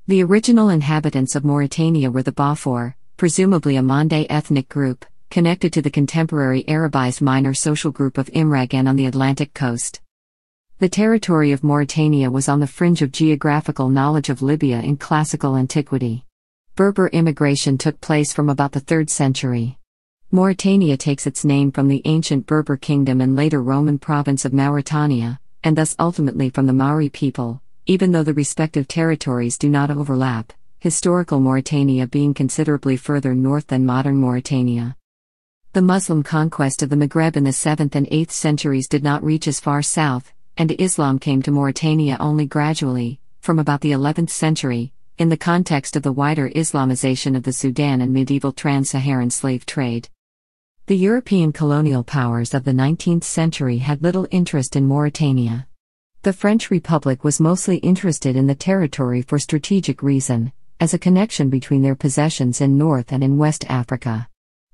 The original inhabitants of Mauritania were the Bafour, presumably a Mande ethnic group, connected to the contemporary Arabized minor social group of Imragan on the Atlantic coast. The territory of Mauritania was on the fringe of geographical knowledge of Libya in classical antiquity. Berber immigration took place from about the 3rd century. Mauritania takes its name from the ancient Berber kingdom and later Roman province of Mauritania, and thus ultimately from the Maori people, even though the respective territories do not overlap, historical Mauritania being considerably further north than modern Mauritania. The Muslim conquest of the Maghreb in the 7th and 8th centuries did not reach as far south, and Islam came to Mauritania only gradually, from about the 11th century, in the context of the wider Islamization of the Sudan and medieval trans-Saharan slave trade. The European colonial powers of the 19th century had little interest in Mauritania. The French Republic was mostly interested in the territory for strategic reason, as a connection between their possessions in North and in West Africa.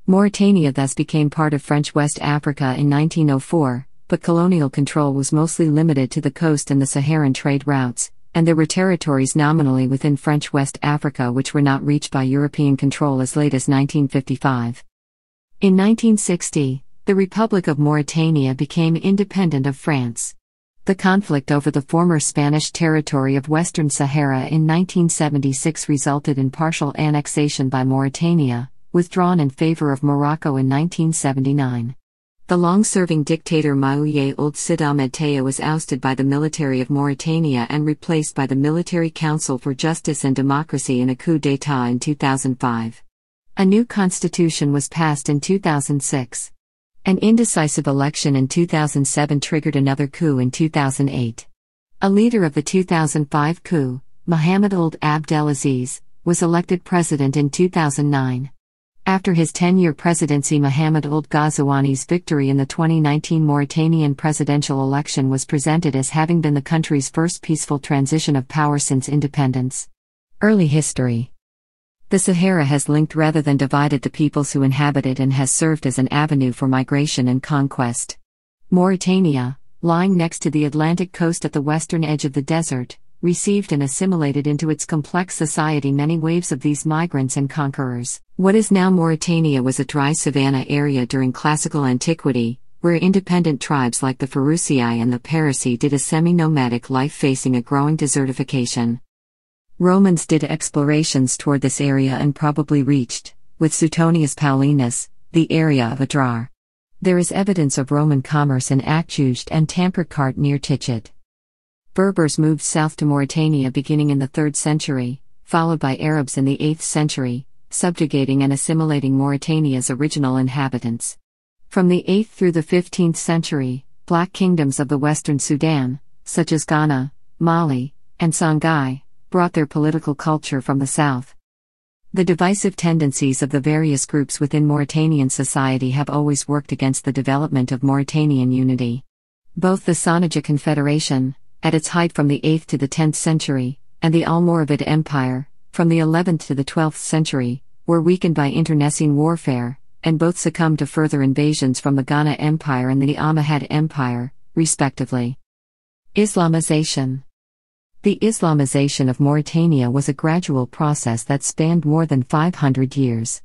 Mauritania thus became part of French West Africa in 1904, but colonial control was mostly limited to the coast and the Saharan trade routes, and there were territories nominally within French West Africa which were not reached by European control as late as 1955. In 1960, the Republic of Mauritania became independent of France. The conflict over the former Spanish territory of Western Sahara in 1976 resulted in partial annexation by Mauritania, withdrawn in favor of Morocco in 1979. The long-serving dictator Maouye Ould Sid Ahmed Taya was ousted by the military of Mauritania and replaced by the Military Council for Justice and Democracy in a coup d'état in 2005. A new constitution was passed in 2006. An indecisive election in 2007 triggered another coup in 2008. A leader of the 2005 coup, Mohamed Ould Abdelaziz, was elected president in 2009. After his 10-year presidency, Mohamed Ould Ghazouani's victory in the 2019 Mauritanian presidential election was presented as having been the country's first peaceful transition of power since independence. Early history. The Sahara has linked rather than divided the peoples who inhabit it and has served as an avenue for migration and conquest. Mauritania, lying next to the Atlantic coast at the western edge of the desert, received and assimilated into its complex society many waves of these migrants and conquerors. What is now Mauritania was a dry savanna area during classical antiquity, where independent tribes like the Farousii and the Parisi did a semi-nomadic life facing a growing desertification. Romans did explorations toward this area and probably reached, with Suetonius Paulinus, the area of Adrar. There is evidence of Roman commerce in Akjuj and Tammerkart near Tichet. Berbers moved south to Mauritania beginning in the 3rd century, followed by Arabs in the 8th century, subjugating and assimilating Mauritania's original inhabitants. From the 8th through the 15th century, black kingdoms of the western Sudan, such as Ghana, Mali, and Songhai, brought their political culture from the south. The divisive tendencies of the various groups within Mauritanian society have always worked against the development of Mauritanian unity. Both the Songhai Confederation, at its height from the 8th to the 10th century, and the Almoravid Empire, from the 11th to the 12th century, were weakened by internecine warfare, and both succumbed to further invasions from the Ghana Empire and the Almohad Empire, respectively. Islamization. The Islamization of Mauritania was a gradual process that spanned more than 500 years.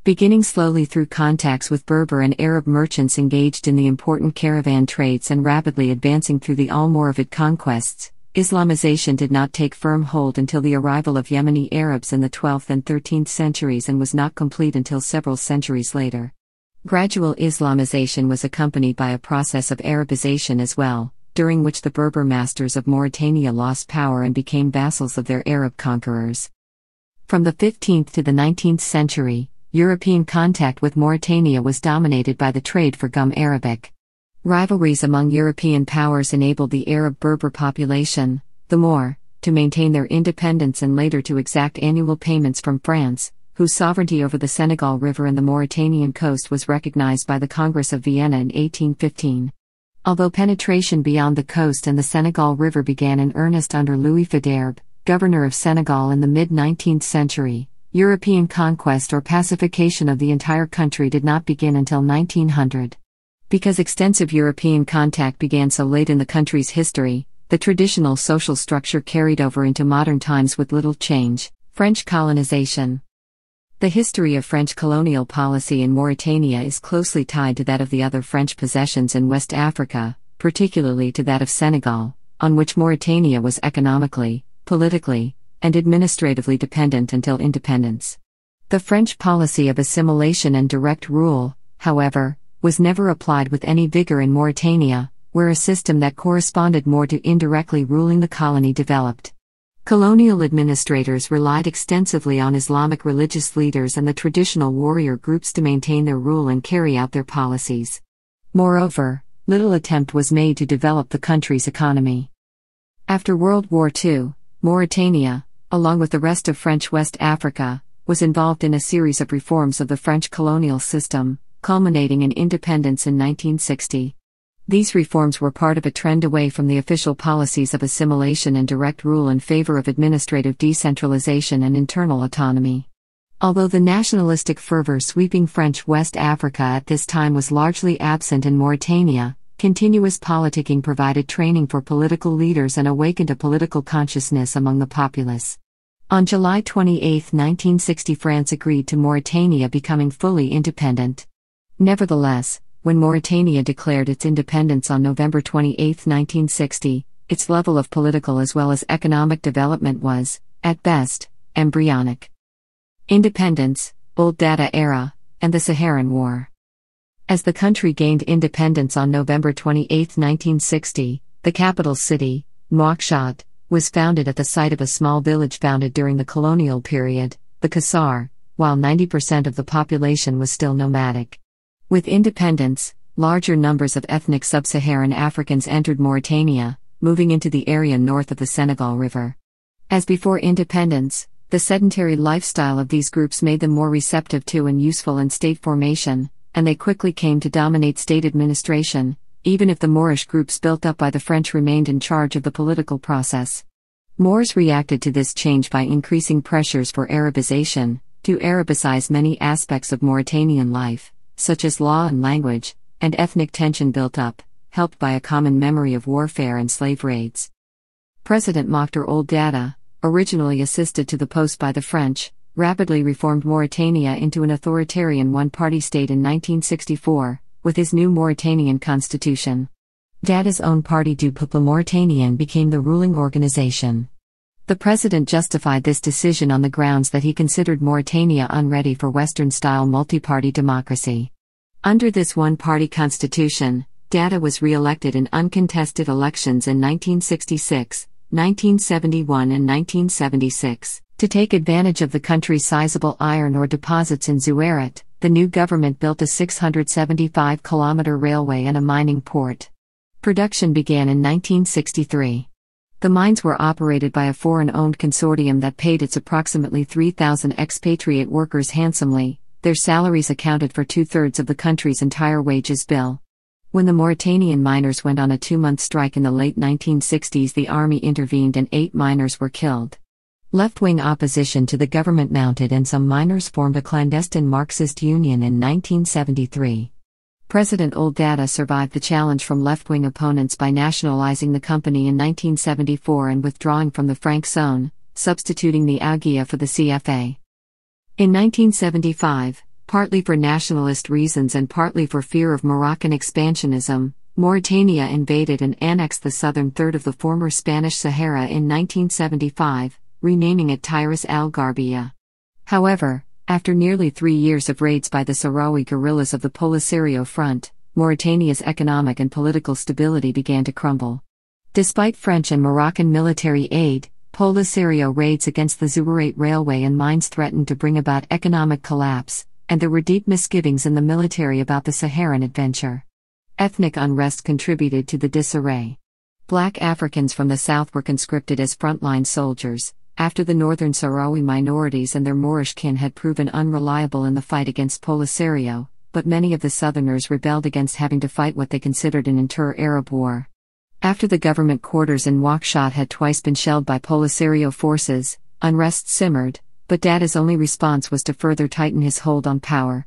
Beginning slowly through contacts with Berber and Arab merchants engaged in the important caravan trades and rapidly advancing through the Almoravid conquests, Islamization did not take firm hold until the arrival of Yemeni Arabs in the 12th and 13th centuries and was not complete until several centuries later. Gradual Islamization was accompanied by a process of Arabization as well, during which the Berber masters of Mauritania lost power and became vassals of their Arab conquerors. From the 15th to the 19th century, European contact with Mauritania was dominated by the trade for gum arabic. Rivalries among European powers enabled the Arab-Berber population, the Moor, to maintain their independence and later to exact annual payments from France, whose sovereignty over the Senegal River and the Mauritanian coast was recognized by the Congress of Vienna in 1815. Although penetration beyond the coast and the Senegal River began in earnest under Louis Faidherbe, governor of Senegal in the mid-19th century, European conquest or pacification of the entire country did not begin until 1900. Because extensive European contact began so late in the country's history, The traditional social structure carried over into modern times with little change. French colonization. The history of French colonial policy in Mauritania is closely tied to that of the other French possessions in West Africa, particularly to that of Senegal, on which Mauritania was economically, politically, and administratively dependent until independence. The French policy of assimilation and direct rule, however, was never applied with any vigor in Mauritania, where a system that corresponded more to indirectly ruling the colony developed. Colonial administrators relied extensively on Islamic religious leaders and the traditional warrior groups to maintain their rule and carry out their policies. Moreover, little attempt was made to develop the country's economy. After World War II, Mauritania, along with the rest of French West Africa, was involved in a series of reforms of the French colonial system, culminating in independence in 1960. These reforms were part of a trend away from the official policies of assimilation and direct rule in favor of administrative decentralization and internal autonomy. Although the nationalistic fervor sweeping French West Africa at this time was largely absent in Mauritania, continuous politicking provided training for political leaders and awakened a political consciousness among the populace. On July 28, 1960, France agreed to Mauritania becoming fully independent. Nevertheless, when Mauritania declared its independence on November 28, 1960, its level of political as well as economic development was, at best, embryonic. Independence, Old Data Era, and the Saharan War. As the country gained independence on November 28, 1960, the capital city, Nouakchott, was founded at the site of a small village founded during the colonial period, the Kassar, while 90% of the population was still nomadic. With independence, larger numbers of ethnic sub-Saharan Africans entered Mauritania, moving into the area north of the Senegal River. As before independence, the sedentary lifestyle of these groups made them more receptive to and useful in state formation, and they quickly came to dominate state administration, even if the Moorish groups built up by the French remained in charge of the political process. Moors reacted to this change by increasing pressures for Arabization, to Arabicize many aspects of Mauritanian life, such as law and language, and ethnic tension built up, helped by a common memory of warfare and slave raids. President Mokhtar Ould Daddah, originally assisted to the post by the French, rapidly reformed Mauritania into an authoritarian one-party state in 1964, with his new Mauritanian constitution. Daddah's own party Du Peuple Mauritanien became the ruling organization. The president justified this decision on the grounds that he considered Mauritania unready for Western-style multi-party democracy. Under this one-party constitution, Daddah was re-elected in uncontested elections in 1966, 1971 and 1976. To take advantage of the country's sizable iron ore deposits in Zouérate, the new government built a 675-kilometer railway and a mining port. Production began in 1963. The mines were operated by a foreign-owned consortium that paid its approximately 3,000 expatriate workers handsomely. Their salaries accounted for two-thirds of the country's entire wages bill. When the Mauritanian miners went on a 2-month strike in the late 1960s, the army intervened and 8 miners were killed. Left-wing opposition to the government mounted and some miners formed a clandestine Marxist union in 1973. President Ould Daddah survived the challenge from left-wing opponents by nationalizing the company in 1974 and withdrawing from the franc zone, substituting the Ouguiya for the CFA. In 1975, partly for nationalist reasons and partly for fear of Moroccan expansionism, Mauritania invaded and annexed the southern third of the former Spanish Sahara in 1975, renaming it Tyrus al-Garbiya. However, after nearly 3 years of raids by the Sahrawi guerrillas of the Polisario Front, Mauritania's economic and political stability began to crumble. Despite French and Moroccan military aid, Polisario raids against the Zouérate railway and mines threatened to bring about economic collapse, and there were deep misgivings in the military about the Saharan adventure. Ethnic unrest contributed to the disarray. Black Africans from the south were conscripted as frontline soldiers, after the northern Sahrawi minorities and their Moorish kin had proven unreliable in the fight against Polisario, but many of the southerners rebelled against having to fight what they considered an inter-Arab war. After the government quarters in Nouakchott had twice been shelled by Polisario forces, unrest simmered, but Daddah's only response was to further tighten his hold on power.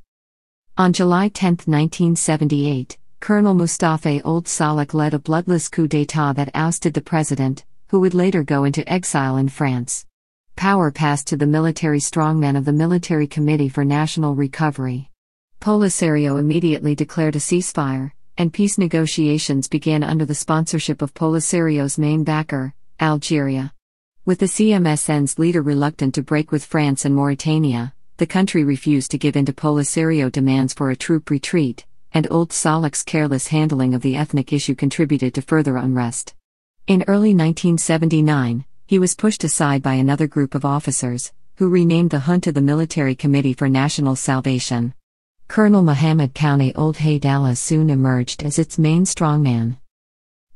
On July 10, 1978, Colonel Mustafa Ould Salek led a bloodless coup d'état that ousted the president, who would later go into exile in France. Power passed to the military strongmen of the Military Committee for National Recovery. Polisario immediately declared a ceasefire, and peace negotiations began under the sponsorship of Polisario's main backer, Algeria. With the CMSN's leader reluctant to break with France and Mauritania, the country refused to give in to Polisario demands for a troop retreat, and Ould Salek's careless handling of the ethnic issue contributed to further unrest. In early 1979, he was pushed aside by another group of officers, who renamed the junta the Military Committee for National Salvation. Colonel Mohammed Kone Ould Haydallah soon emerged as its main strongman.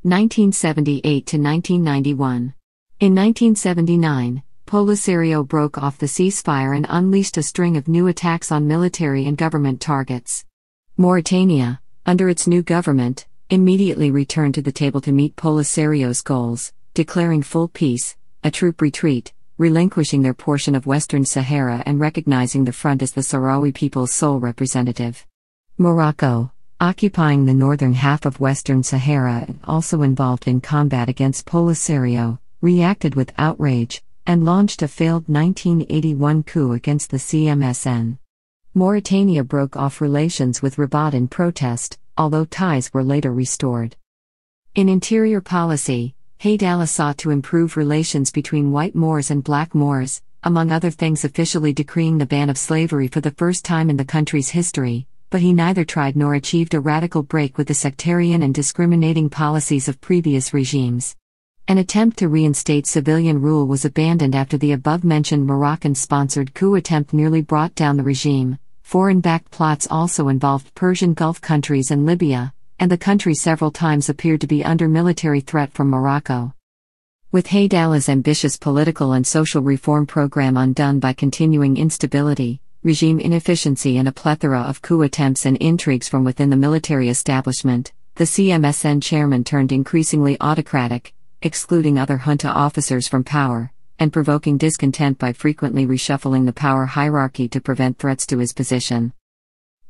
1978 to 1991. In 1979, Polisario broke off the ceasefire and unleashed a string of new attacks on military and government targets. Mauritania, under its new government, immediately returned to the table to meet Polisario's goals, declaring full peace, a troop retreat, relinquishing their portion of Western Sahara and recognizing the Front as the Sahrawi people's sole representative. Morocco, occupying the northern half of Western Sahara and also involved in combat against Polisario, reacted with outrage, and launched a failed 1981 coup against the CMSN. Mauritania broke off relations with Rabat in protest, although ties were later restored. In interior policy, Haydallah sought to improve relations between white Moors and black Moors, among other things officially decreeing the ban of slavery for the first time in the country's history, but he neither tried nor achieved a radical break with the sectarian and discriminating policies of previous regimes. An attempt to reinstate civilian rule was abandoned after the above-mentioned Moroccan-sponsored coup attempt nearly brought down the regime. Foreign-backed plots also involved Persian Gulf countries and Libya, and the country several times appeared to be under military threat from Morocco. With Haydallah's ambitious political and social reform program undone by continuing instability, regime inefficiency and a plethora of coup attempts and intrigues from within the military establishment, the CMSN chairman turned increasingly autocratic, excluding other junta officers from power, and provoking discontent by frequently reshuffling the power hierarchy to prevent threats to his position.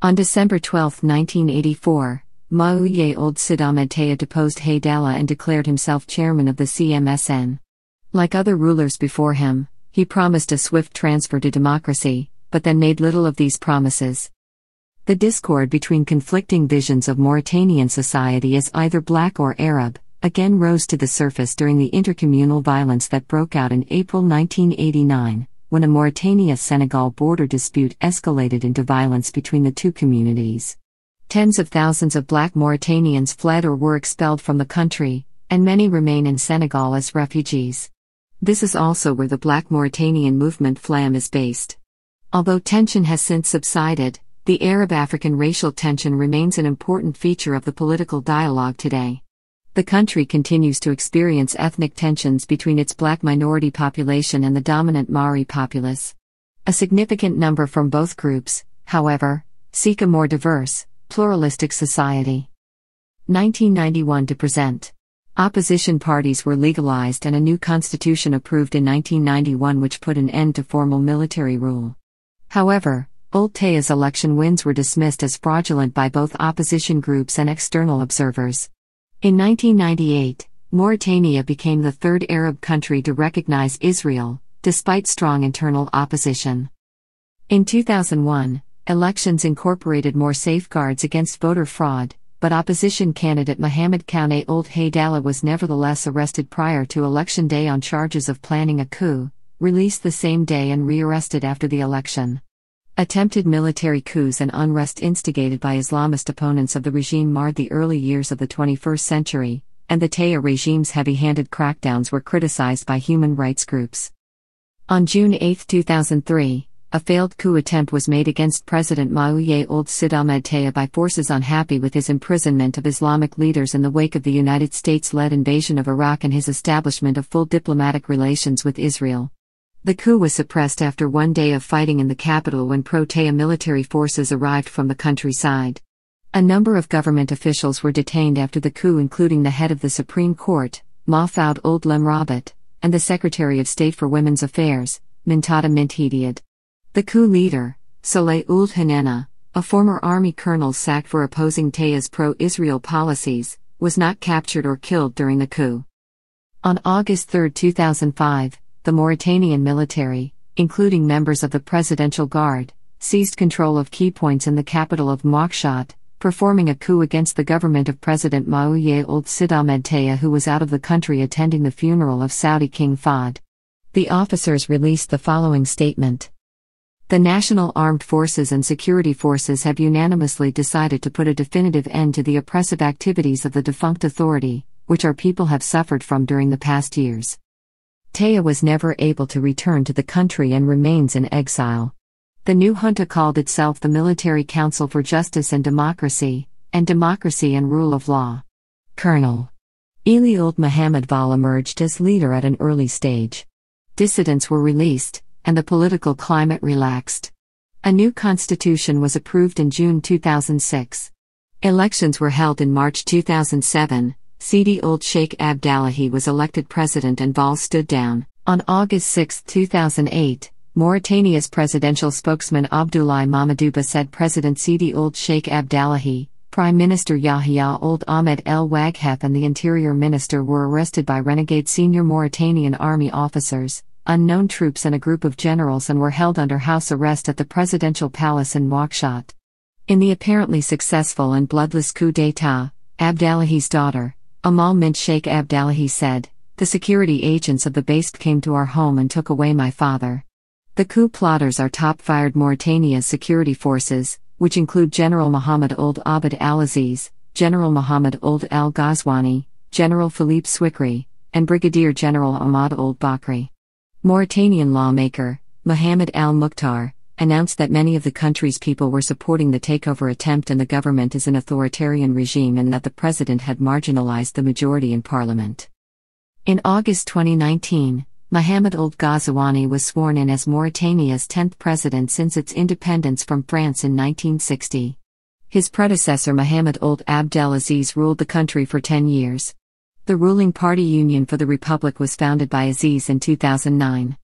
On December 12, 1984, Maouye Ould Sid Ahmed Taya deposed Haydallah and declared himself chairman of the CMSN. Like other rulers before him, he promised a swift transfer to democracy, but then made little of these promises. The discord between conflicting visions of Mauritanian society as either black or Arab again rose to the surface during the intercommunal violence that broke out in April 1989, when a Mauritania-Senegal border dispute escalated into violence between the two communities. Tens of thousands of black Mauritanians fled or were expelled from the country, and many remain in Senegal as refugees. This is also where the Black Mauritanian movement FLAM is based. Although tension has since subsided, the Arab-African racial tension remains an important feature of the political dialogue today. The country continues to experience ethnic tensions between its black minority population and the dominant Maori populace. A significant number from both groups, however, seek a more diverse, pluralistic society. 1991 to present. Opposition parties were legalized and a new constitution approved in 1991 which put an end to formal military rule. However, Ould Taya's election wins were dismissed as fraudulent by both opposition groups and external observers. In 1998, Mauritania became the third Arab country to recognize Israel, despite strong internal opposition. In 2001, elections incorporated more safeguards against voter fraud, but opposition candidate Mohammed Kone Ould Haydallah was nevertheless arrested prior to Election Day on charges of planning a coup, released the same day and rearrested after the election. Attempted military coups and unrest instigated by Islamist opponents of the regime marred the early years of the 21st century, and the Taya regime's heavy-handed crackdowns were criticized by human rights groups. On June 8, 2003, a failed coup attempt was made against President Maouye Ould Sid Ahmed Taya by forces unhappy with his imprisonment of Islamic leaders in the wake of the United States-led invasion of Iraq and his establishment of full diplomatic relations with Israel. The coup was suppressed after one day of fighting in the capital when pro-Taya military forces arrived from the countryside. A number of government officials were detained after the coup, including the head of the Supreme Court, Mahfoud Ould Lemrabat, and the Secretary of State for Women's Affairs, Mintada Minthediad. The coup leader, Saleh Ould Hanena, a former army colonel sacked for opposing Taya's pro-Israel policies, was not captured or killed during the coup. On August 3, 2005, the Mauritanian military, including members of the Presidential Guard, seized control of key points in the capital of Nouakchott, performing a coup against the government of President Maouye Ould Sid Ahmed Taya, who was out of the country attending the funeral of Saudi King Fahd. The officers released the following statement. The National Armed Forces and Security Forces have unanimously decided to put a definitive end to the oppressive activities of the defunct authority, which our people have suffered from during the past years. Taya was never able to return to the country and remains in exile. The new junta called itself the Military Council for Justice and Democracy and Rule of Law. Colonel Eli Ould Mohammed Val emerged as leader at an early stage. Dissidents were released, and the political climate relaxed. A new constitution was approved in June 2006. Elections were held in March 2007. Sidi Ould Sheikh Abdallahi was elected president and Val stood down. On August 6, 2008, Mauritania's presidential spokesman Abdoulaye Mamadouba said President Sidi Ould Sheikh Abdallahi, Prime Minister Yahya Ould Ahmed El Waghef and the Interior Minister were arrested by renegade senior Mauritanian army officers, unknown troops and a group of generals, and were held under house arrest at the presidential palace in Nouakchott. In the apparently successful and bloodless coup d'état, Abdallahi's daughter, Amal Mint Sheikh Abdallahi said, "The security agents of the base came to our home and took away my father." The coup plotters are top-fired Mauritania's security forces, which include General Mohamed Ould Abd al-Aziz, General Mohamed Ould al-Ghazwani, General Philippe Swikri, and Brigadier General Ahmad Ould Bakri. Mauritanian lawmaker, Mohamed al-Mukhtar, announced that many of the country's people were supporting the takeover attempt and the government is an authoritarian regime and that the president had marginalized the majority in parliament. In August 2019, Mohamed Ould Ghazwani was sworn in as Mauritania's 10th president since its independence from France in 1960. His predecessor Mohamed Ould Abdelaziz ruled the country for 10 years. The ruling party Union for the Republic was founded by Aziz in 2009.